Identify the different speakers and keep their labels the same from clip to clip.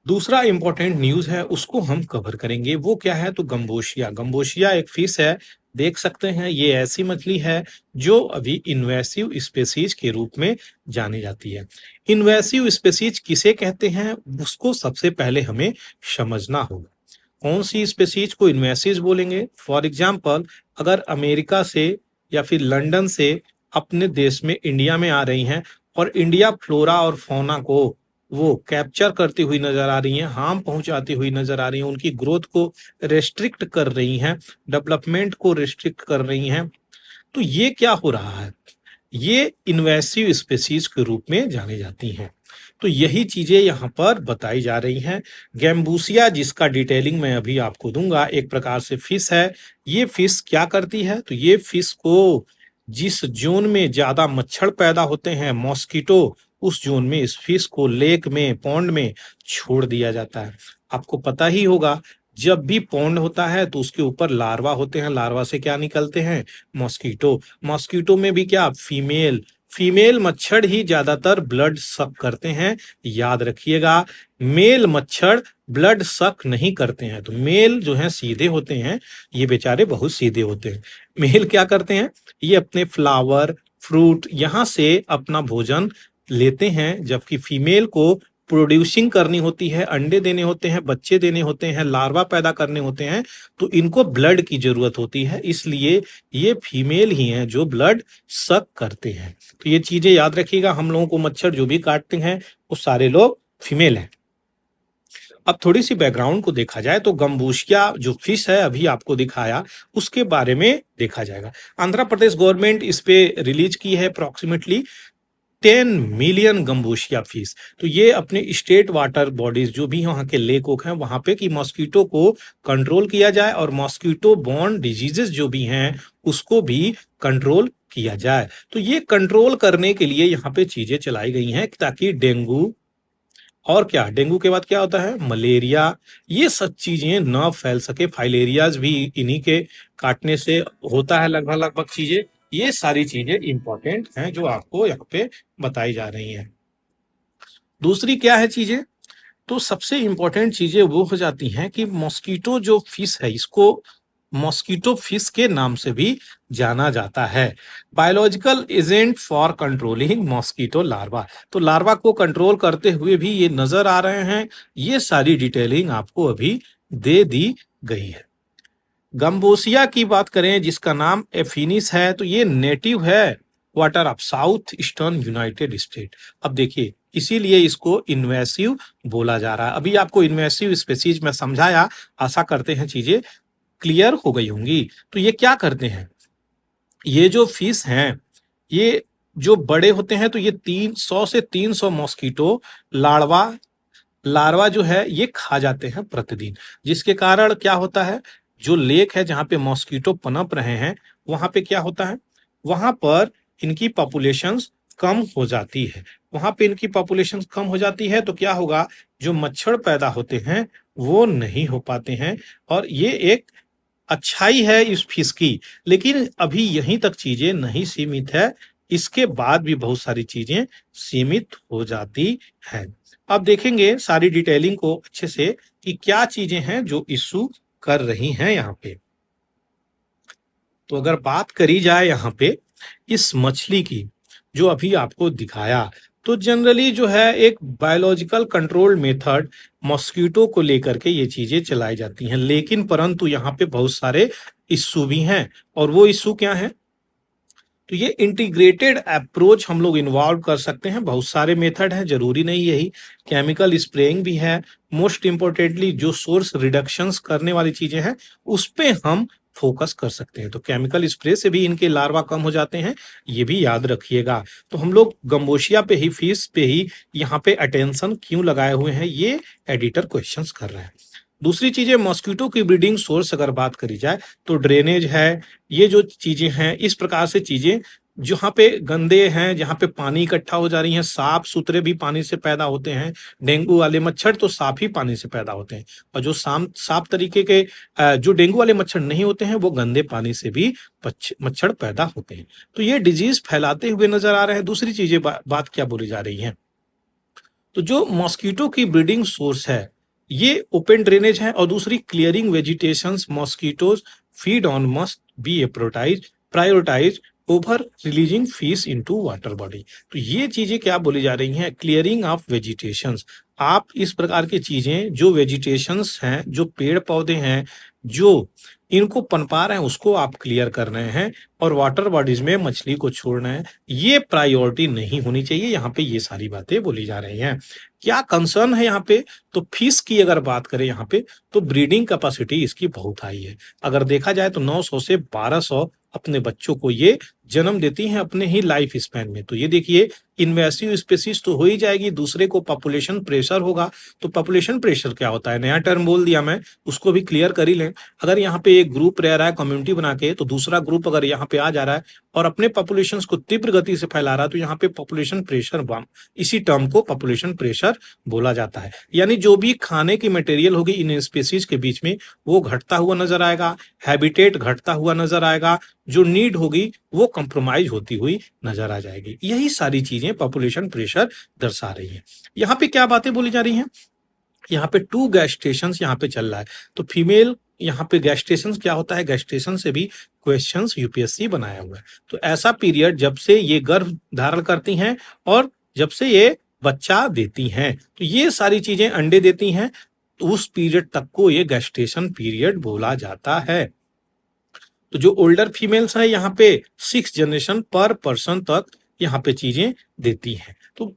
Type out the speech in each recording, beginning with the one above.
Speaker 1: दूसरा important news है उसको हम कवर करेंगे, वो क्या है तो गंबोशिया। गंबोशिया एक फिश है, देख सकते हैं ये ऐसी मछली है जो अभी इन्वेसिव स्पीशीज के रूप में जानी जाती है। इन्वेसिव स्पीशीज किसे कहते हैं उसको सबसे पहले हमें समझना होगा। कौन सी स्पीशीज को इन्वेसिव बोलेंगे? फॉर एग्जाम्पल अगर अमेरिका से या फिर लंदन से अपने देश में इंडिया में आ रही हैं और इंडिया फ्लोरा और फौना को वो कैप्चर करती हुई नजर आ रही हैं, हार्म पहुंचाती हुई नजर आ रही हैं, उनकी ग्रोथ को रेस्ट्रिक्ट कर रही हैं, डेवलपमेंट को रेस्ट्रिक्ट कर रही हैं, तो ये क्या हो रहा है? ये इन्वेसिव स्पीशीज के रूप में जानी जाती हैं। तो यही चीजें यहाँ पर बताई जा रही हैं। गैम्बूसिया जिसका डिटेलिंग मैं अभी आपको दूंगा, एक प्रकार से फिश है। ये फिश क्या करती है तो ये फिश को जिस जोन में ज्यादा मच्छर पैदा होते हैं, मॉस्किटो, उस जोन में इस फिश को लेक में, पॉन्ड में छोड़ दिया जाता है। आपको पता ही होगा जब भी पॉन्ड होता है तो उसके ऊपर लार्वा होते हैं, लार्वा से क्या निकलते हैं? मॉस्किटो। मॉस्किटो में भी क्या? फीमेल। फीमेल मच्छर ही ज्यादातर ब्लड सक करते हैं, याद रखिएगा। मेल मच्छर ब्लड सक नहीं करते हैं। तो मेल जो है सीधे होते हैं, ये बेचारे बहुत सीधे होते हैं। मेल क्या करते हैं? ये अपने फ्लावर, फ्रूट यहाँ से अपना भोजन लेते हैं, जबकि फीमेल को प्रोड्यूसिंग करनी होती है, अंडे देने होते हैं, बच्चे देने होते हैं, लार्वा पैदा करने होते हैं, तो इनको ब्लड की जरूरत होती है, इसलिए ये फीमेल ही हैं जो ब्लड सक करते हैं। तो ये चीजें याद रखिएगा, हम लोगों को मच्छर जो भी काटते हैं वो सारे लोग फीमेल हैं। अब थोड़ी सी बैकग्राउंड को देखा जाए तो गंबूशिया जो फिश है अभी आपको दिखाया, उसके बारे में देखा जाएगा। आंध्र प्रदेश गवर्नमेंट इस पे रिलीज की है अप्रोक्सीमेटली 10 मिलियन गंबूशिया फिश। तो ये अपने स्टेट वाटर बॉडीज जो भी वहां के लेक ओक हैं वहां पे कि मॉस्किटो को कंट्रोल किया जाए और मॉस्किटो बॉर्न डिजीजेस जो भी हैं उसको भी कंट्रोल किया जाए। तो ये कंट्रोल करने के लिए यहाँ पे चीजें चलाई गई हैं ताकि डेंगू और क्या, डेंगू के बाद क्या होता है? मलेरिया, ये सब चीजें न फैल सके। फाइलेरियाज भी इन्हीं के काटने से होता है लगभग लगभग चीजें। ये सारी चीजें इंपॉर्टेंट हैं जो आपको यहाँ पे बताई जा रही हैं। दूसरी क्या है चीजें? तो सबसे इंपॉर्टेंट चीजें वो हो जाती हैं कि मॉस्किटो जो फिश है इसको मॉस्किटो फिश के नाम से भी जाना जाता है। Biological agent for controlling mosquito larva. तो लार्वा को कंट्रोल करते हुए भी ये नजर आ रहे हैं। ये सारी डिटेलिंग आपको अभी दे दी गई है। गंबोसिया की बात करें जिसका नाम एफिनिस है, तो ये नेटिव है water of south eastern United state. अब देखिए इसीलिए इसको इन्वेसिव बोला जा रहा है। अभी आपको इन्वेसिव स्पीशीज में समझाया, आशा करते हैं चीजें क्लियर हो गई होंगी। तो ये क्या करते हैं? ये जो फिश हैं, ये जो बड़े होते हैं तो ये 300 से 300 मॉस्किटो लार्वा लार्वा जो है ये खा जाते हैं प्रतिदिन। जिसके कारण क्या होता है? जो लेक है जहां पे मॉस्किटो पनप रहे हैं वहां पे क्या होता है? वहां पर इनकी पॉपुलेशंस कम हो जाती है। वहां पे इनकी पॉपुलेशन कम हो जाती है तो क्या होगा? जो मच्छर पैदा होते हैं वो नहीं हो पाते हैं। और ये एक अच्छाई है इस फिश की। लेकिन अभी यहीं तक चीजें नहीं सीमित है, इसके बाद भी बहुत सारी चीजें सीमित हो जाती है। अब देखेंगे सारी डिटेलिंग को अच्छे से कि क्या चीजें हैं जो इशू कर रही हैं यहाँ पे। तो अगर बात करी जाए यहाँ पे इस मछली की जो अभी आपको दिखाया, तो जनरली जो है एक बायोलॉजिकल कंट्रोल मेथड मॉस्किटो को लेकर के ये चीजें चलाई जाती हैं, लेकिन परंतु यहाँ पे बहुत सारे इश्यू भी हैं। और वो इश्यू क्या है? तो ये इंटीग्रेटेड अप्रोच हम लोग इन्वॉल्व कर सकते हैं। बहुत सारे मेथड हैं, जरूरी नहीं यही, केमिकल स्प्रेइंग भी है। मोस्ट इंपोर्टेंटली जो सोर्स रिडक्शंस करने वाली चीजें हैं उस पे हम फोकस कर सकते हैं। तो केमिकल स्प्रे से भी इनके लार्वा कम हो जाते हैं, ये भी याद रखिएगा। तो हम लोग गंबोशिया पे ही, फिश पे ही यहाँ पे अटेंशन क्यों लगाए हुए हैं, ये एडिटर क्वेश्चंस कर रहे हैं। दूसरी चीजें मॉस्किटो की ब्रीडिंग सोर्स अगर बात करी जाए तो ड्रेनेज है। ये जो चीजें हैं इस प्रकार से चीजें जहाँ पे गंदे हैं, जहाँ पे पानी इकट्ठा हो जा रही हैं, साफ सुथरे भी पानी से पैदा होते हैं। डेंगू वाले मच्छर तो साफ ही पानी से पैदा होते हैं, और जो साफ तरीके के जो डेंगू वाले मच्छर नहीं होते हैं वो गंदे पानी से भी मच्छर पैदा होते हैं। तो ये डिजीज फैलाते हुए नजर आ रहे हैं। दूसरी चीजें बात क्या बोली जा रही है? तो जो मॉस्किटो की ब्रीडिंग सोर्स है ये ओपन ड्रेनेज है। और दूसरी clearing vegetations mosquitoes feed on must be prioritize over releasing fish into water body. तो ये चीजें क्या बोली जा रही हैं, क्लियरिंग ऑफ वेजिटेशंस। आप इस प्रकार की चीजें जो वेजिटेशंस हैं, जो पेड़ पौधे हैं, जो इनको पनपा रहे हैं, उसको आप क्लियर कर रहे हैं और वाटर बॉडीज में मछली को छोड़ना है, ये प्रायोरिटी नहीं होनी चाहिए। यहाँ पे ये सारी बातें बोली जा रही हैं। क्या कंसर्न है यहाँ पे, तो फिश की अगर बात करें यहाँ पे, तो ब्रीडिंग कैपेसिटी इसकी बहुत हाई है। अगर देखा जाए तो 900 से 1200 अपने बच्चों को ये जन्म देती हैं अपने ही लाइफ स्पैन में। तो ये देखिए इन्वेसिव स्पेसीज तो हो ही जाएगी, दूसरे को पॉपुलेशन प्रेशर होगा। तो पॉपुलेशन प्रेशर क्या होता है, नया टर्म बोल दिया मैं, उसको भी क्लियर कर ही लें। अगर यहाँ पे एक ग्रुप रह रहा है कम्युनिटी बना के, तो दूसरा ग्रुप अगर यहाँ पे आ जा रहा है और अपने पॉपुलेशन को तीव्र गति से फैला रहा है, तो यहाँ पे पॉपुलेशन प्रेशर, इसी टर्म को पॉपुलेशन प्रेशर बोला जाता है। यानी जो भी खाने की मटेरियल होगी इन स्पेसीज के बीच में, वो घटता हुआ नजर आएगा, हैबिटेट घटता हुआ नजर आएगा, जो नीड होगी वो कंप्रोमाइज होती हुई नजर आ जाएगी। यही सारी चीजें पॉपुलेशन प्रेशर दर्शा रही हैं। यहाँ पे क्या बातें बोली जा रही हैं, यहाँ पे 2 गैस्टेशन यहाँ पे चल रहा है। तो फीमेल यहाँ पे गैस्टेशन क्या होता है, गैस्टेशन से भी क्वेश्चंस यूपीएससी बनाया हुआ है। तो ऐसा पीरियड जब से ये गर्भ धारण करती हैं और जब से ये बच्चा देती हैं, तो ये सारी चीजें अंडे देती हैं, तो उस पीरियड तक को ये गैस्टेशन पीरियड बोला जाता है। तो जो ओल्डर फीमेल्स है यहाँ पे 6 जनरेशन पर पर्सन तक यहाँ पे चीजें देती हैं। तो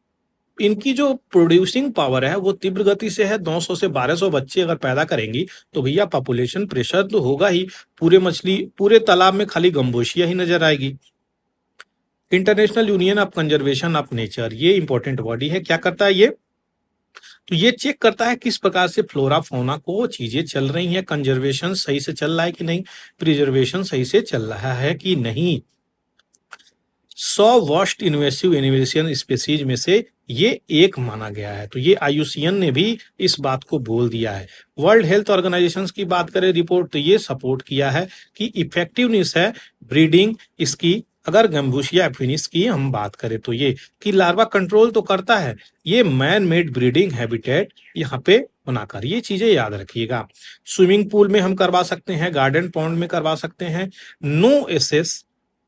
Speaker 1: इनकी जो प्रोड्यूसिंग पावर है वो तीव्र गति से है। 900 से 1200 बच्चे अगर पैदा करेंगी तो भैया पॉपुलेशन प्रेशर तो होगा ही, पूरे तालाब में खाली गंबोशिया ही नजर आएगी। International union of conservation of nature, ये इंपॉर्टेंट बॉडी है, क्या करता है ये, तो ये चेक करता है किस प्रकार से फ्लोरा फौना को चीजें चल रही हैं, कंजर्वेशन सही से चल रहा है कि नहीं, प्रिजर्वेशन सही से चल रहा है कि नहीं। 100 वर्स्ट इन्वेसिव एनिमेशन स्पेसीज में से ये एक माना गया है। तो ये IUCN ने भी इस बात को बोल दिया है। वर्ल्ड हेल्थ ऑर्गेनाइजेशन की बात करें रिपोर्ट, तो ये सपोर्ट किया है कि इफेक्टिवनेस है ब्रीडिंग इसकी। अगर गम्बूशिया एफिनिस की हम बात करें तो ये कि लार्वा कंट्रोल तो करता है, ये मैन मेड ब्रीडिंग हैबिटेट यहाँ पे बनाकर, ये चीजें याद रखिएगा। स्विमिंग पूल में हम करवा सकते हैं, गार्डन पॉन्ड में करवा सकते हैं। No access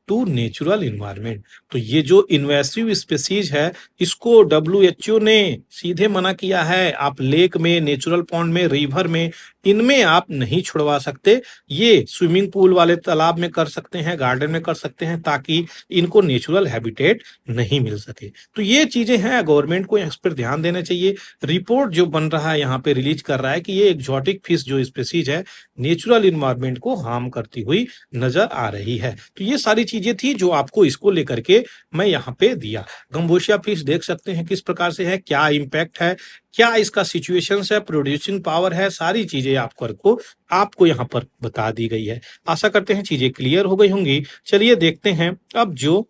Speaker 1: to natural environment. तो ये जो इन्वेसिव स्पेसीज है इसको WHO ने सीधे मना किया है। आप लेक में, नेचुरल पॉन्ड में, रिवर में, इनमें आप नहीं छुड़वा सकते। ये स्विमिंग पूल वाले तालाब में कर सकते हैं, गार्डन में कर सकते हैं, ताकि इनको नेचुरल हैबिटेट नहीं मिल सके। तो ये चीजें हैं, गवर्नमेंट को इस पर ध्यान देना चाहिए। रिपोर्ट जो बन रहा है यहाँ पे रिलीज कर रहा है कि ये एक्जोटिक फिश जो स्पेसीज है नेचुरल इन्वायरमेंट को हार्म करती हुई नजर आ रही है। तो ये सारी चीजें थी जो आपको इसको लेकर के मैं यहाँ पे दिया। गम्बोशिया फिश देख सकते हैं किस प्रकार से है, क्या इम्पैक्ट है, क्या इसका सिचुएशन है, प्रोड्यूसिंग पावर है, सारी चीजें आपको यहाँ पर बता दी गई है। आशा करते हैं चीजें क्लियर हो गई होंगी। चलिए देखते हैं अब जो